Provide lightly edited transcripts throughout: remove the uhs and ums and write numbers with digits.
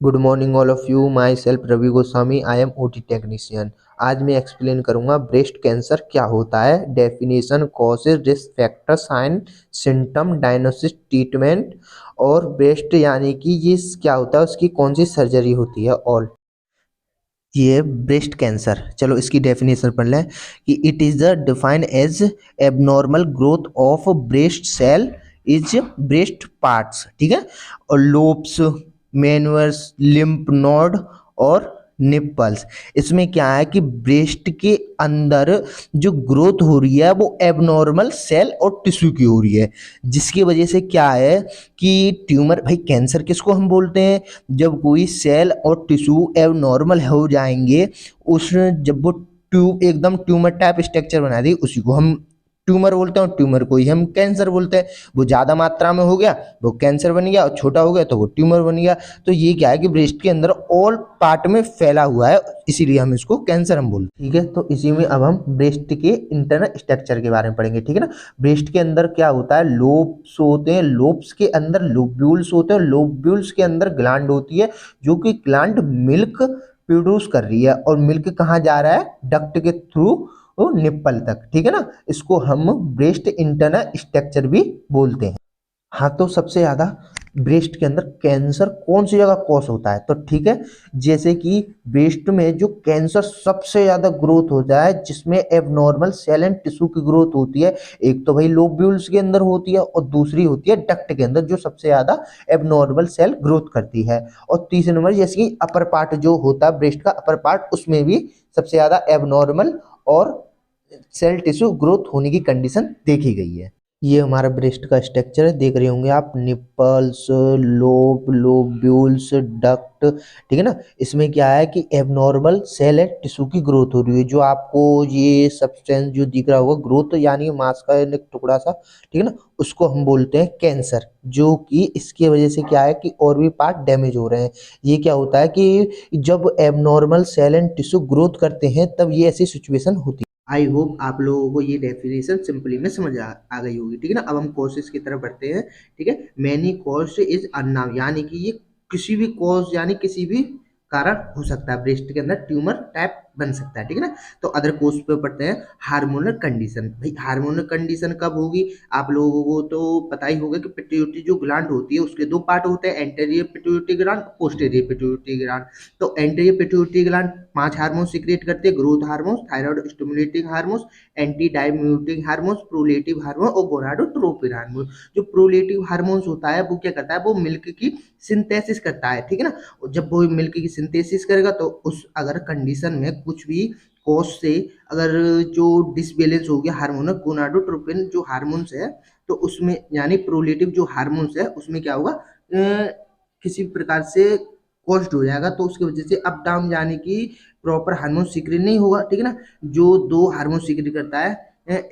Good morning all of you. Myself Ravi Goswami, I am OT technician. आज मैं explain करूंगा breast cancer क्या होता है, definition, causes, risk factor, sign, symptom, diagnosis, treatment और breast यानी कि ये क्या होता है, उसकी कौन सी सर्जरी होती है। ऑल ये ब्रेस्ट कैंसर, चलो इसकी डेफिनेशन पढ़ लें कि it is the define as abnormal growth of breast cell is breast parts, ठीक है, और लोब्स, मेन्यूअर्स, लिम्फ नोड और निपल्स। इसमें क्या है कि ब्रेस्ट के अंदर जो ग्रोथ हो रही है वो एबनॉर्मल सेल और टिश्यू की हो रही है, जिसकी वजह से क्या है कि ट्यूमर, भाई कैंसर किसको हम बोलते हैं, जब कोई सेल और टिश्यू एबनॉर्मल हो जाएंगे, उस जब वो एकदम ट्यूमर टाइप स्ट्रक्चर बना दी, उसी को हम ट्यूमर बोलते हैं और ट्यूमर को ही हम कैंसर बोलते हैं। वो ज़्यादा मात्रा में हो गया वो कैंसर बन गया और छोटा हो गया तो वो ट्यूमर बन गया। तो ये क्या है कि ब्रेस्ट के अंदर ऑल पार्ट में फैला हुआ है, इसीलिए हम इसको कैंसर हम बोलते हैं, ठीक है। तो इसी में अब हम ब्रेस्ट के इंटरनल स्ट्रक्चर के बारे में पढ़ेंगे, ठीक है ना। ब्रेस्ट के अंदर क्या होता है, लोब्स होते हैं, लोब्स के अंदर लोब्यूल्स होते हैं, लोब्यूल्स के अंदर ग्लैंड होती है, जो कि ग्लैंड मिल्क प्रोड्यूस कर रही है और मिल्क कहाँ जा रहा है, डक्ट के थ्रू वो निप्पल तक, ठीक है ना। इसको हम ब्रेस्ट इंटरनल स्ट्रक्चर भी बोलते हैं। हाँ, तो सबसे ज्यादा ब्रेस्ट के अंदर कैंसर कौन सी जगह कॉज होता है, तो ठीक है, जैसे कि ब्रेस्ट में जो कैंसर सबसे ज्यादा ग्रोथ होता है, जिसमें एबनॉर्मल सेल एंड टिश्यू की ग्रोथ होती है, एक तो भाई लोब्यूल्स के अंदर होती है और दूसरी होती है डक्ट के अंदर, जो सबसे ज्यादा एबनॉर्मल सेल ग्रोथ करती है। और तीसरे नंबर जैसे कि अपर पार्ट जो होता है ब्रेस्ट का अपर पार्ट, उसमें भी सबसे ज्यादा एबनॉर्मल और सेल टिश्यू ग्रोथ होने की कंडीशन देखी गई है। ये हमारा ब्रेस्ट का स्ट्रक्चर है, देख रहे होंगे आप, निपल्स, लोब्यूल्स, डक्ट, ठीक है ना। इसमें क्या है कि एबनॉर्मल सेल है टिश्यू की ग्रोथ हो रही है, जो आपको ये सब्सटेंस जो दिख रहा होगा ग्रोथ यानी मांस का एक टुकड़ा सा, ठीक है ना, उसको हम बोलते हैं कैंसर। जो कि इसकी वजह से क्या है कि और भी पार्ट डैमेज हो रहे हैं। ये क्या होता है कि जब abnormal cell and tissue growth करते हैं तब ये ऐसी सिचुएशन होती है। आई होप आप लोगों को ये डेफिनेशन सिंपली में समझ आ गई होगी, ठीक है ना। अब हम कॉजेस की तरफ बढ़ते हैं, ठीक है। मैनी कॉज इज अननोन, यानी कि ये किसी भी कॉज यानी किसी भी कारण हो सकता है, ब्रेस्ट के अंदर ट्यूमर टाइप बन सकता है, ठीक है ना। तो अदर कोज पे पढ़ते हैं, हार्मोनल कंडीशन। भाई हार्मोनल कंडीशन कब होगी, आप लोगों को तो पता ही होगा कि पिट्यूटरी जो ग्लैंड होती है उसके दो पार्ट होते हैं, anterior pituitary gland, posterior pituitary gland. तो anterior pituitary gland 5 hormone secrete करते हैं, growth hormone, thyroid stimulating hormone, anti diuretic hormone, prolative hormone और गोनाडोट्रोपिन हार्मोन। जो प्रोलेटिव हार्मोन होता है वो क्या करता है, वो मिल्क की सिंथेसिस करता है, ठीक है ना। जब वो मिल्क की सिंथेसिस करेगा तो उस अगर कंडीशन में कुछ भी कॉज से अगर जो डिसबैलेंस हो गया हार्मोनल, गोनाडोट्रोपिन जो हार्मोन्स है, तो उसमें यानी प्रोलेटिव जो हार्मोन्स है उसमें क्या होगा, किसी प्रकार से कॉस्ट हो जाएगा, तो उसकी वजह से अप डाउन यानी कि प्रॉपर हार्मोन सीक्रेट नहीं होगा, ठीक है ना। जो दो हार्मोन सीक्रेट करता है,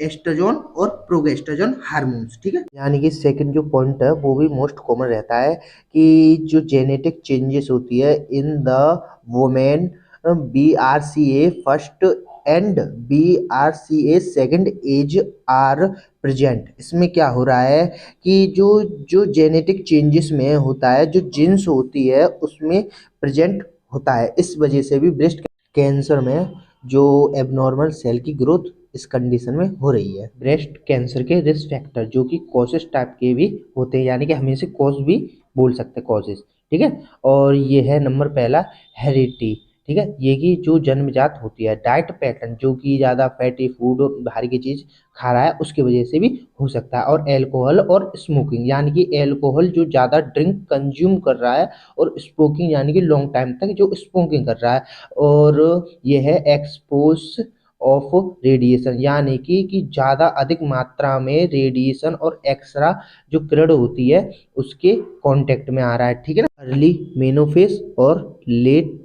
एस्ट्रोजन और प्रोगेस्ट्रोजन हार्मोन्स, ठीक है। यानी कि सेकंड जो पॉइंट है वो भी मोस्ट कॉमन रहता है कि जो जेनेटिक चेंजेस होती है in the women, BRCA first and BRCA second as are present. इसमें क्या हो रहा है कि जो जो जेनेटिक चेंजेस में होता है, जो जीन्स होती है उसमें प्रेजेंट होता है, इस वजह से भी ब्रेस्ट कैंसर में जो एबनॉर्मल सेल की ग्रोथ इस कंडीशन में हो रही है। ब्रेस्ट कैंसर के रिस्क फैक्टर जो कि कॉजेस टाइप के भी होते हैं, यानी कि हम इसे कॉज भी बोल सकते हैं, कॉजेस, ठीक है। और ये है नंबर पहला, हेरिडिटी, ठीक है, ये कि जो जन्मजात होती है। डाइट पैटर्न, जो कि ज़्यादा फैटी फूड बाहर की चीज़ खा रहा है उसकी वजह से भी हो सकता है। और एल्कोहल और स्मोकिंग, यानी कि एल्कोहल जो ज़्यादा ड्रिंक कंज्यूम कर रहा है, और स्मोकिंग यानी कि लॉन्ग टाइम तक जो स्मोकिंग कर रहा है। और ये है एक्सपोज ऑफ रेडिएशन, यानी कि ज़्यादा अधिक मात्रा में रेडिएशन और एक्सरा जो किरण होती है उसके कांटेक्ट में आ रहा है, ठीक है ना। अर्ली मेनोफेज और लेट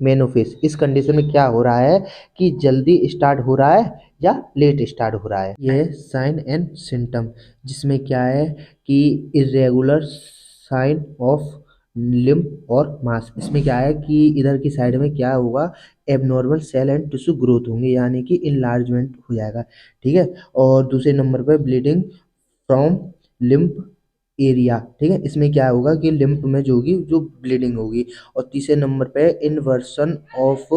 मेनोफेज, इस कंडीशन में क्या हो रहा है कि जल्दी स्टार्ट हो रहा है या लेट स्टार्ट हो रहा है। यह साइन एंड सिम्टम, जिसमें क्या है कि इरेगुलर साइन ऑफ लिम्फ और मास। इसमें क्या है कि इधर की साइड में क्या होगा, abnormal cell and tissue growth होंगे, यानी कि इनलार्जमेंट हो जाएगा, ठीक है। और दूसरे नंबर पर ब्लीडिंग फ्रॉम लिम्फ एरिया, ठीक है। इसमें क्या होगा कि लिम्फ में जो होगी जो ब्लीडिंग होगी। और तीसरे नंबर पे इन्वर्सन ऑफ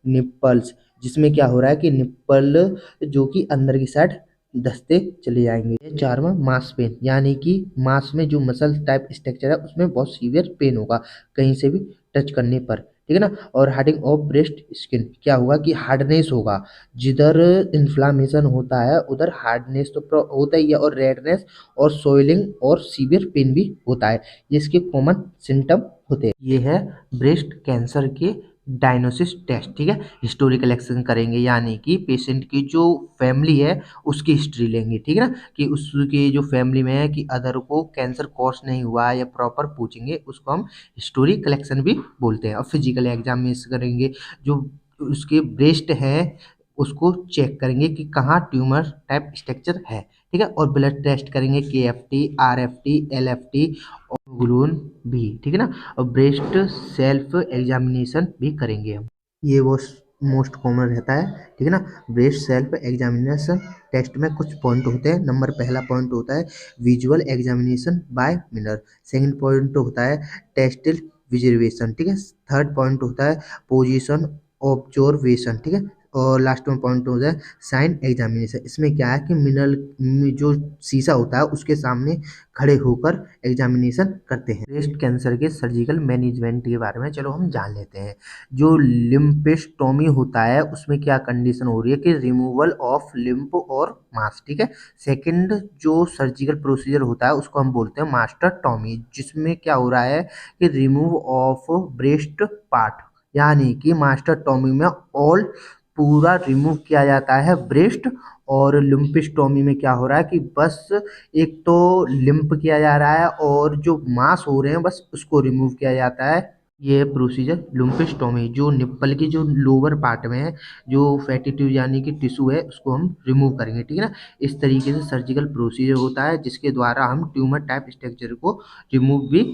निप्पल्स, जिसमें क्या हो रहा है कि निप्पल जो कि अंदर की साइड धंसते चले जाएंगे। ये चारवां मास पेन, यानी कि मास में जो मसल टाइप स्ट्रक्चर है उसमें बहुत सीवियर पेन होगा कहीं से भी टच करने पर, ठीक है ना। और हार्डिंग ऑफ ब्रेस्ट स्किन, क्या होगा कि हार्डनेस होगा। जिधर इन्फ्लामेशन होता है उधर हार्डनेस तो होता ही है, और रेडनेस और सोइलिंग और सीवियर पेन भी होता है। ये इसके कॉमन सिम्टम होते हैं। ये है ब्रेस्ट कैंसर के डायग्नोसिस टेस्ट, ठीक है। हिस्टोरी कलेक्शन करेंगे, यानी कि पेशेंट की जो फैमिली है उसकी हिस्ट्री लेंगे, ठीक है ना। कि उसके जो फैमिली में है कि अदर को कैंसर कॉज नहीं हुआ है या प्रॉपर पूछेंगे, उसको हम हिस्टोरी कलेक्शन भी बोलते हैं। और फिजिकल एग्जामिनेशन करेंगे, जो उसके ब्रेस्ट है उसको चेक करेंगे कि कहाँ ट्यूमर टाइप स्ट्रक्चर है, ठीक है। और ब्लड टेस्ट करेंगे, KFT, RFT, LFT और ग्लून भी, ठीक है ना। और ब्रेस्ट सेल्फ एग्जामिनेशन भी करेंगे हम। ये वो मोस्ट कॉमन रहता है, ठीक है ना। ब्रेस्ट सेल्फ एग्जामिनेशन टेस्ट में कुछ पॉइंट होते हैं। नंबर पहला पॉइंट होता है visual examination by mirror. Second point होता है टेस्टिल विजुअलाइजेशन, ठीक है। थर्ड पॉइंट होता है पोजीशन ऑब्जर्वेशन, ठीक है। और लास्ट में पॉइंट होता है साइन एग्जामिनेशन। इसमें क्या है कि मिनरल में जो शीशा होता है उसके सामने खड़े होकर एग्जामिनेशन करते हैं। ब्रेस्ट कैंसर के सर्जिकल मैनेजमेंट के बारे में चलो हम जान लेते हैं। जो लिम्पेस्टोमी होता है उसमें क्या कंडीशन हो रही है कि रिमूवल ऑफ लिम्फ और मास, ठीक है। सेकंड जो सर्जिकल प्रोसीजर होता है उसको हम बोलते हैं मास्टरटॉमी, जिसमें क्या हो रहा है कि रिमूव ऑफ ब्रेस्ट पार्ट, यानी कि मास्टरटॉमी में ऑल पूरा रिमूव किया जाता है ब्रेस्ट। और लिम्पेस्टोमी में क्या हो रहा है कि बस एक तो लिम्प किया जा रहा है और जो मांस हो रहे हैं बस उसको रिमूव किया जाता है। ये प्रोसीजर लुम्पेस्टोमी, जो निप्पल की जो लोअर पार्ट में है जो फैटी टिश्यू यानी कि टिश्यू है उसको हम रिमूव करेंगे, ठीक है ना। इस तरीके से सर्जिकल प्रोसीजर होता है जिसके द्वारा हम ट्यूमर टाइप स्ट्रक्चर को रिमूव भी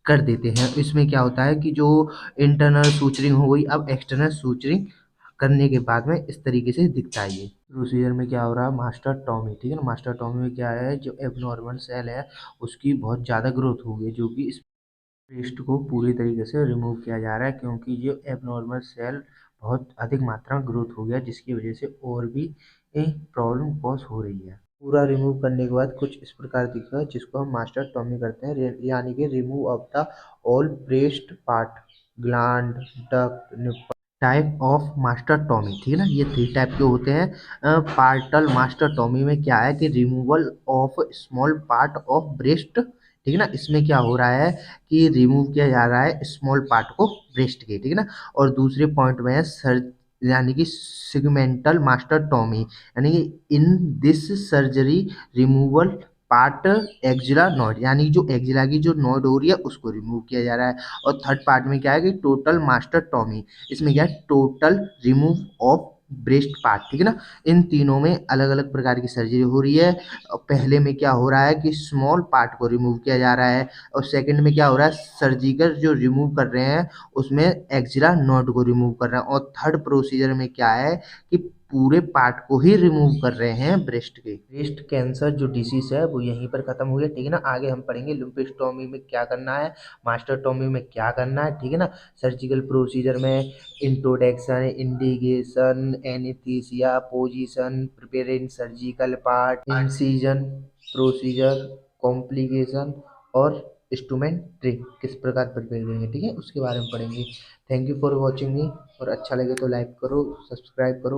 कर देते हैं। इसमें क्या होता है कि जो इंटरनल सूचरिंग हो गई, अब एक्सटर्नल सूचरिंग करने के बाद में इस तरीके से दिखता है। ये प्रोसीजर में क्या हो रहा है मास्टरटॉमी, ठीक है ना। मास्टरटॉमी में क्या है, जो एबनॉर्मल सेल है उसकी बहुत ज़्यादा ग्रोथ हो गई, जो कि इस पेस्ट को पूरी तरीके से रिमूव किया जा रहा है, क्योंकि जो एबनॉर्मल सेल बहुत अधिक मात्रा में ग्रोथ हो गया जिसकी वजह से और भी प्रॉब्लम कॉज हो रही है। पूरा रिमूव करने के बाद कुछ इस प्रकार दिखेगा, जिसको हम मास्टरटॉमी करते हैं, यानी कि remove of the all breast part, gland, duct, type of mastectomy, ठीक है ना। ये 3 टाइप के होते हैं। पार्टल मास्टरटॉमी में क्या है कि removal of small part of breast, ठीक है ना। इसमें क्या हो रहा है कि रिमूव किया जा रहा है स्मॉल पार्ट को ब्रेस्ट के, ठीक है ना। और दूसरे पॉइंट में है सर, यानी कि सिगमेंटल मास्टरटॉमी, यानी कि in this surgery removal part axilla node, यानी जो एक्जिला की जो नोड हो रही है उसको रिमूव किया जा रहा है। और थर्ड पार्ट में क्या है कि टोटल मास्टरटॉमी, इसमें क्या है total remove of breast part, ठीक है ना। इन तीनों में अलग अलग प्रकार की सर्जरी हो रही है। पहले में क्या हो रहा है कि स्मॉल पार्ट को रिमूव किया जा रहा है, और सेकंड में क्या हो रहा है सर्जिकल जो रिमूव कर रहे हैं उसमें एक्जिला नोड को रिमूव कर रहे हैं। और थर्ड प्रोसीजर में क्या है कि पूरे पार्ट को ही रिमूव कर रहे हैं ब्रेस्ट के। ब्रेस्ट कैंसर जो डिसीज है वो यहीं पर खत्म हो गया, ठीक है ना। आगे हम पढ़ेंगे लिम्पेस्टोमी में क्या करना है, मास्टरटोमी में क्या करना है, ठीक है ना। सर्जिकल प्रोसीजर में introduction, indication, anaesthesia, position, preparing surgical part, incision, procedure, complication और इंस्ट्रूमेंट्री किस प्रकार प्रिपेयर करेंगे, ठीक है, उसके बारे में पढ़ेंगे। थैंक यू फॉर वॉचिंग मी। और अच्छा लगे तो लाइक करो, सब्सक्राइब करो।